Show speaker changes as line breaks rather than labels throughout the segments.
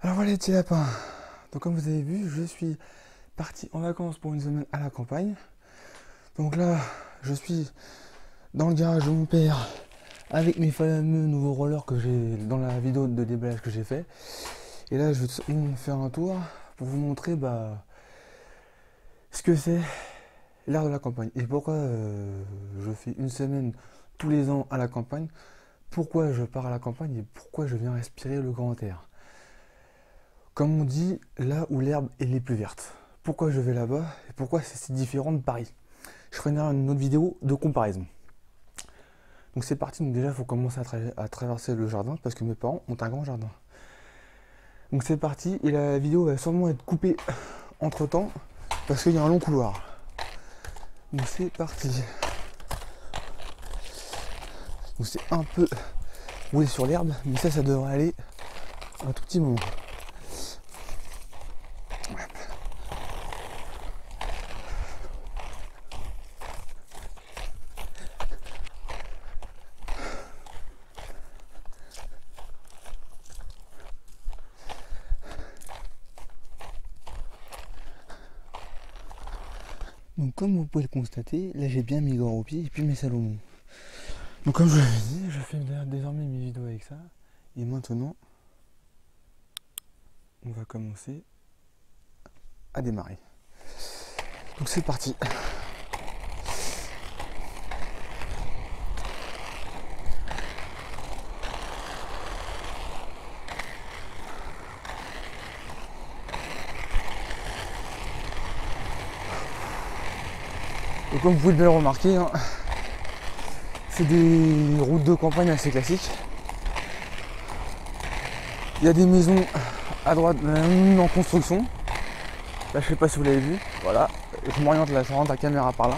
Alors voilà les petits lapins. Donc comme vous avez vu, je suis parti en vacances pour une semaine à la campagne. Donc là, je suis dans le garage de mon père avec mes fameux nouveaux rollers que j'ai dans la vidéo de déballage que j'ai fait. Et là, je vais faire un tour pour vous montrer ce que c'est l'air de la campagne. Et pourquoi je fais une semaine tous les ans à la campagne. Pourquoi je pars à la campagne et pourquoi je viens respirer le grand air. Comme on dit, là où l'herbe est les plus vertes. Pourquoi je vais là-bas et pourquoi c'est si différent de Paris. Je ferai une autre vidéo de comparaison. Donc c'est parti, donc déjà il faut commencer à traverser le jardin parce que mes parents ont un grand jardin. Donc c'est parti et la vidéo va sûrement être coupée entre temps parce qu'il y a un long couloir. Donc c'est parti. Donc c'est un peu roulé sur l'herbe, mais ça devrait aller un tout petit moment. Donc comme vous pouvez le constater, là j'ai bien mis gants aux pieds et puis mes Salomon. Donc comme je l'avais dit, je fais désormais mes vidéos avec ça. Et maintenant, on va commencer à démarrer. Donc c'est parti. Donc comme vous pouvez bien le remarquer, hein, c'est des routes de campagne assez classiques. Il y a des maisons à droite, en construction. Là je sais pas si vous l'avez vu. Voilà, je m'oriente là, je rentre la caméra par là.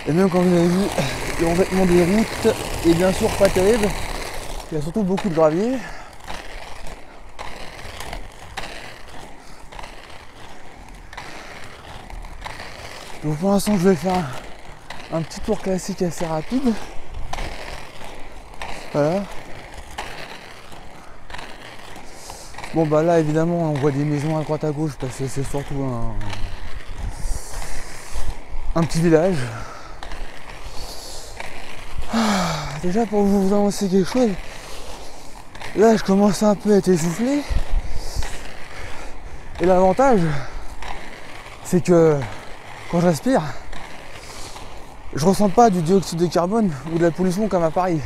Et même quand vous avez vu, le revêtement des routes est bien sûr pas terrible. Il y a surtout beaucoup de gravier. Donc pour l'instant je vais faire un petit tour classique assez rapide. Voilà. Bon bah là évidemment on voit des maisons à droite à gauche parce que c'est surtout un petit village. Déjà pour vous annoncer quelque chose, là je commence un peu à être essoufflé. Et l'avantage c'est que quand je respire, je ressens pas du dioxyde de carbone ou de la pollution comme à Paris.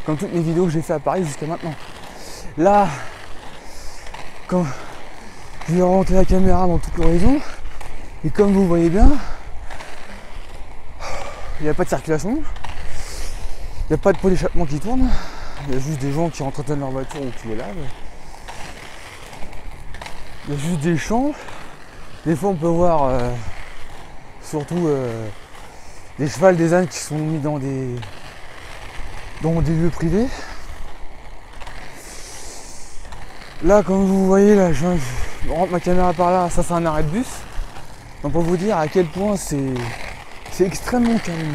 Comme toutes mes vidéos que j'ai fait à Paris jusqu'à maintenant. Là, quand je vais orienter la caméra dans toute l'horizon, et comme vous voyez bien, il n'y a pas de circulation, il n'y a pas de pot d'échappement qui tourne, il y a juste des gens qui entretiennent leur voiture ou qui les lavent. Il y a juste des champs. Des fois on peut voir surtout des chevals, des ânes qui sont mis dans des lieux privés. Là comme vous voyez là, je rentre ma caméra par là, ça c'est un arrêt de bus. Donc pour vous dire à quel point c'est extrêmement calme.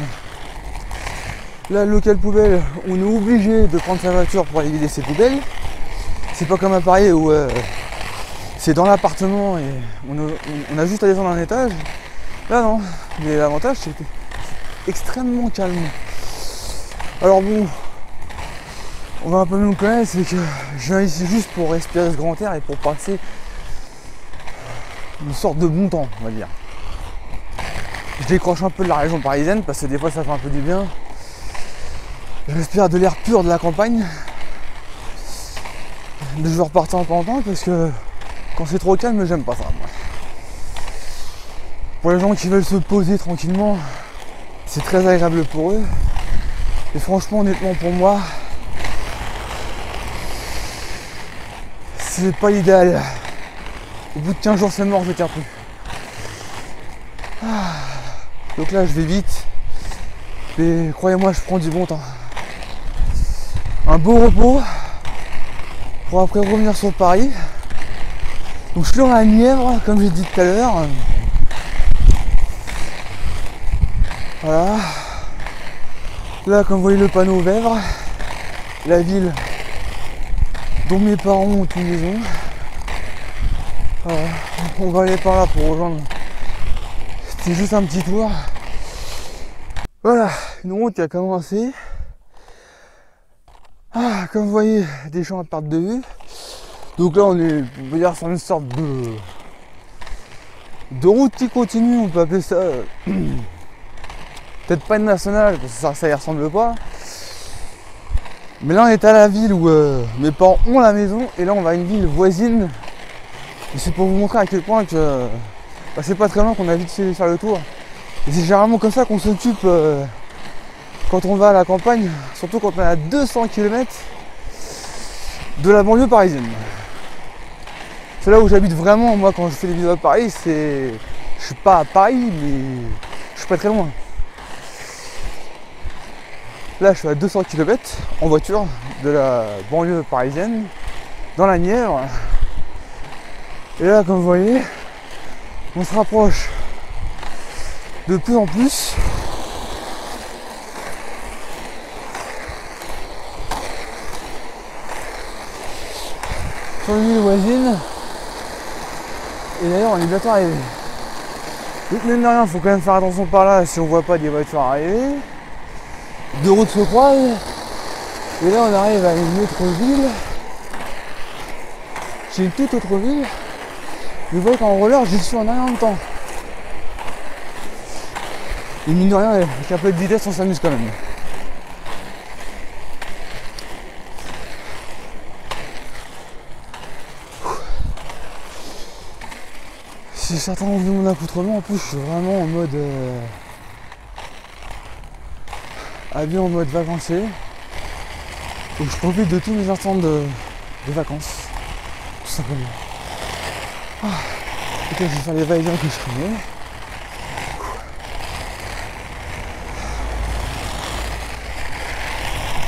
Là le local poubelle, on est obligé de prendre sa voiture pour aller vider ses poubelles. C'est pas comme à Paris où c'est dans l'appartement et on a juste à descendre un étage. Là non, mais l'avantage c'est extrêmement calme. Alors bon, on va un peu mieux me connaître, c'est que je viens ici juste pour respirer ce grand air et pour passer une sorte de bon temps, on va dire. Je décroche un peu de la région parisienne parce que des fois ça fait un peu du bien. Je respire de l'air pur de la campagne. Mais je vais repartir en temps en temps parce que quand c'est trop calme, j'aime pas ça. Moi. Pour les gens qui veulent se poser tranquillement, c'est très agréable pour eux. Et franchement, honnêtement, pour moi, c'est pas l'idéal. Au bout de 15 jours, c'est mort, je tiens plus. Donc là, je vais vite. Et croyez-moi, je prends du bon temps. Un beau repos pour après revenir sur Paris. Donc je suis dans la Nièvre, comme j'ai dit tout à l'heure. Voilà. Là, comme vous voyez le panneau Vèvres, la ville dont mes parents ont une maison. Voilà. On va aller par là pour rejoindre. C'était juste un petit tour. Voilà, une route qui a commencé. Ah, comme vous voyez, des champs à perte de vue. Donc là, on peut dire, sur une sorte de route qui continue, on peut appeler ça peut-être pas une nationale, parce que ça y ressemble pas. Mais là, on est à la ville où mes parents ont la maison, et là, on va à une ville voisine. Et c'est pour vous montrer à quel point que c'est pas très loin, qu'on a vite fait faire le tour. Et c'est généralement comme ça qu'on s'occupe quand on va à la campagne, surtout quand on est à 200 km de la banlieue parisienne. C'est là où j'habite vraiment. Moi, quand je fais des vidéos à Paris, je suis pas à Paris, mais je suis pas très loin. Là, je suis à 200 km en voiture de la banlieue parisienne, dans la Nièvre. Et là, comme vous voyez, on se rapproche de plus en plus. Sur une ville voisine. Et d'ailleurs, on est bientôt arrivé. Donc, mine de rien, il faut quand même faire attention par là si on voit pas des voitures arriver. Deux routes se croisent. Et là, on arrive à une autre ville. C'est une toute autre ville. Vous voyez qu'en roller, j'y suis en rien de temps. Et mine de rien, avec un peu de vitesse, on s'amuse quand même. Si certains ont vu mon accoutrement, en plus, je suis vraiment en mode habillé en mode vacancier. Et je profite de tous mes instants de vacances. Tout simplement. Ah. Ok, je vais faire les va-et-vient que je connais.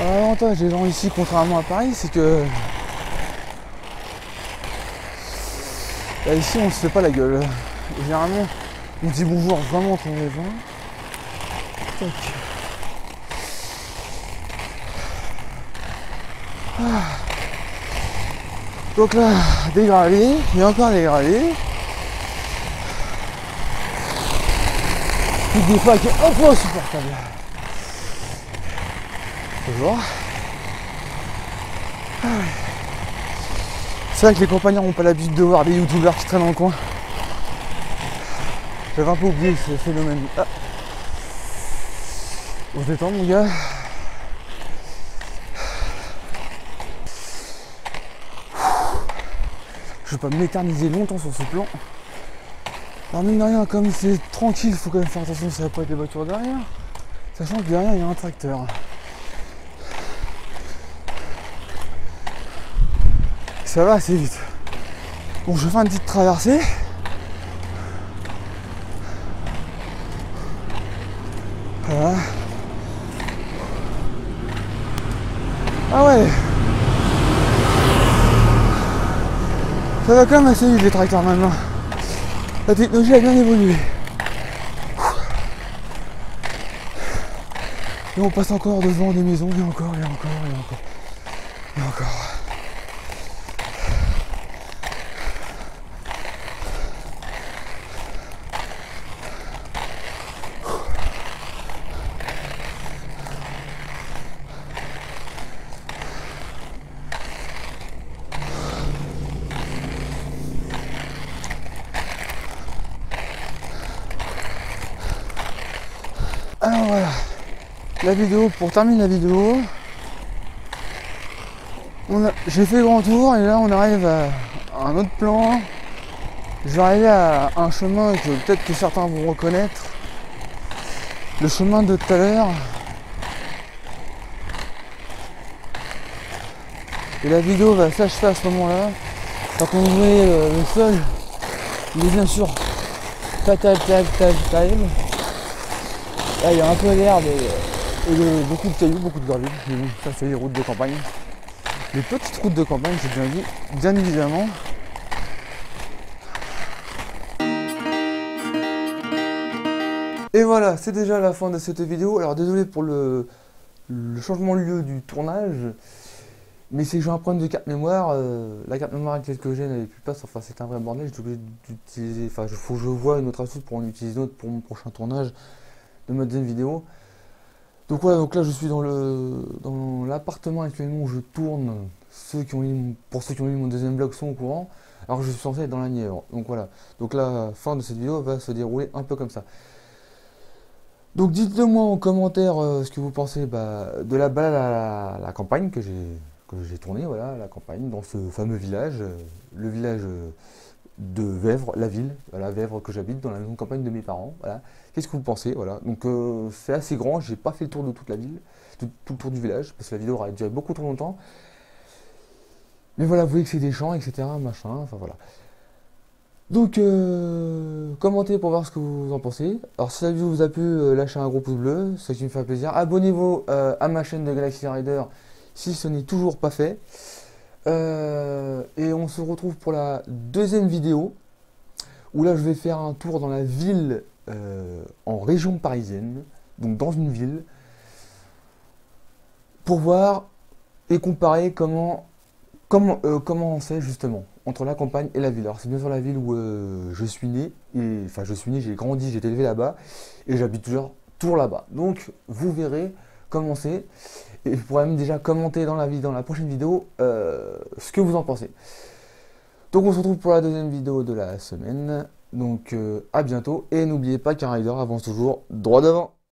L'avantage des gens ici, contrairement à Paris, c'est que là, ici on se fait pas la gueule. Et généralement on dit bonjour vraiment quand on les voit. Tac. Ah. Donc là, dégradé, et encore dégradé. Des fois qui est un peu insupportable. Toujours. Ah ouais. C'est vrai que les compagnons n'ont pas l'habitude de voir des youtubeurs qui traînent dans le coin. J'avais un peu oublié ce phénomène. Ah. On se détend mon gars. Je vais pas m'éterniser longtemps sur ce plan. Alors mine de rien, comme c'est tranquille, il faut quand même faire attention que ça va pas être des voitures derrière. Sachant que derrière il y a un tracteur. Ça va assez vite. Bon, je fais une petite traversée. Voilà. Ah ouais. Ça va quand même assez vite les tracteurs maintenant. La technologie a bien évolué. Et on passe encore devant des maisons, et encore, et encore, et encore, et encore. Alors voilà, la vidéo, pour terminer la vidéo, j'ai fait le grand tour et là on arrive à un autre plan. Je vais arriver à un chemin que peut-être que certains vont reconnaître. Le chemin de tout à l'heure. Et la vidéo va s'achever à ce moment-là. Quand on voit le sol, il est bien sûr pas time. Là, il y a un peu d'herbe et beaucoup de cailloux, beaucoup de gravier. Mais bon, ça c'est les routes de campagne. Les petites routes de campagne, c'est bien dit, bien évidemment. Et voilà, c'est déjà la fin de cette vidéo. Alors désolé pour le changement de lieu du tournage. Mais c'est que j'ai un problème de carte mémoire. La carte mémoire avec laquelle j'ai n'avait plus de place. Enfin, c'est un vrai bordel. J'étais obligé d'utiliser. Enfin, il faut que je vois une autre astuce pour en utiliser une autre pour mon prochain tournage de ma deuxième vidéo. Donc voilà, donc là je suis dans l'appartement actuellement où je tourne. Pour ceux qui ont lu mon deuxième vlog sont au courant. Alors je suis censé être dans la Nièvre. Donc voilà. Donc la fin de cette vidéo va se dérouler un peu comme ça. Donc dites-le moi en commentaire ce que vous pensez de la balade à la campagne que j'ai tourné, voilà, à la campagne, dans ce fameux village, le village de Vèvres, la ville, voilà, Vèvres que j'habite, dans la maison de campagne de mes parents. Voilà. Qu'est-ce que vous pensez? Voilà. Donc c'est assez grand, j'ai pas fait le tour de toute la ville, tout le tour du village, parce que la vidéo aurait duré beaucoup trop longtemps. Mais voilà, vous voyez que c'est des champs, etc. Machin, enfin voilà. Donc commentez pour voir ce que vous en pensez. Alors si la vidéo vous a plu, lâchez un gros pouce bleu, ça qui me fait plaisir. Abonnez-vous à ma chaîne de Galaxy Rider si ce n'est toujours pas fait. Et on se retrouve pour la deuxième vidéo où là je vais faire un tour dans la ville en région parisienne, donc dans une ville, pour voir et comparer comment on sait justement entre la campagne et la ville. Alors c'est bien sûr la ville où je suis né, enfin je suis né, j'ai grandi, j'ai été élevé là-bas, et j'habite toujours là-bas. Donc vous verrez comment c'est, et vous pourrez même déjà commenter dans la prochaine vidéo ce que vous en pensez. Donc on se retrouve pour la deuxième vidéo de la semaine, donc à bientôt, et n'oubliez pas qu'un rider avance toujours droit devant.